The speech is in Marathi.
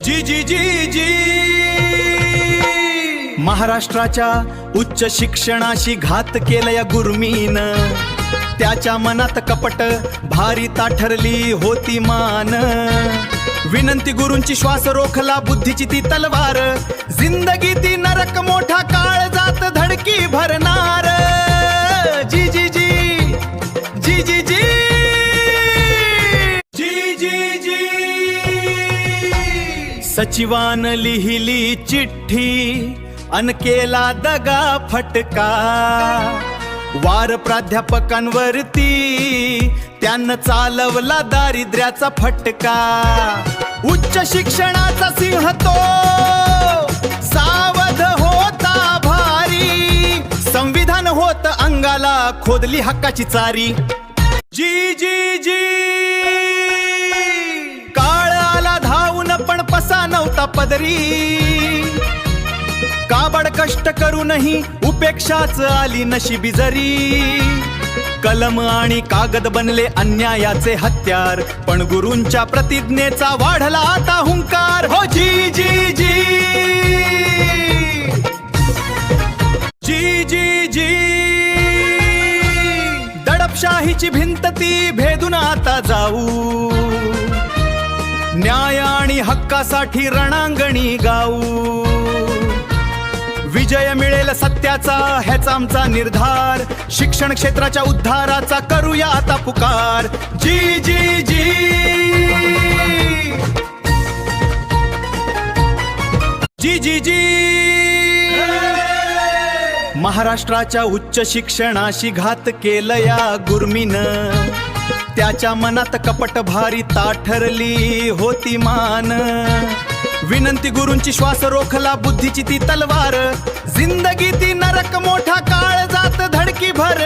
जी जी जी जी महाराष्ट्राच्या उच्च शिक्षणाशी घात केला या गुरमीनं, त्याच्या मनात कपट भारी ताठरली होती मान. विनंती गुरूंची श्वास रोखला बुद्धीची ती तलवार, जिंदगी ती नरक मोठा काळ जात धडकी भरणार. जी जी जी जी जी जी जी जी जी सचिवान लिहिली चिठ्ठी अन केला दगा फटका, वार प्राध्यापकांवरती त्यानं चालवला दारिद्र्याचा फटका. उच्च शिक्षणाचा सिंह तो सावध होता भारी, संविधान होत अंगाला खोदली हक्काची चारी. जी जी जी काळ आला धावून पण पसा नव्हता पदरी, काबड कष्ट करूनही उपेक्षाच आली नशिबी जरी. कलम आणि कागद बनले अन्यायाचे हत्यार, पण गुरूंच्या प्रतिज्ञेचा वाढला आता हुंकार. हो जी जी जी जी जी जी दडपशाहीची भिंत ती भेदून आता जाऊ, न्याय आणि हक्कासाठी रणांगणी गाऊ. विजय मिळेल सत्याचा ह्याचा आमचा निर्धार, शिक्षण क्षेत्राच्या उद्धाराचा करूया आता पुकार. जी जी जी जी जी जी महाराष्ट्राच्या उच्च शिक्षणाशी घात केलं या गुरमीनं, त्याच्या मनात कपट भारी ताठरली होती मान. विनंती गुरूंची श्वास रोखला बुद्धीची ती तलवार, जिंदगी ती नरक मोठा काळ जात धडकी भर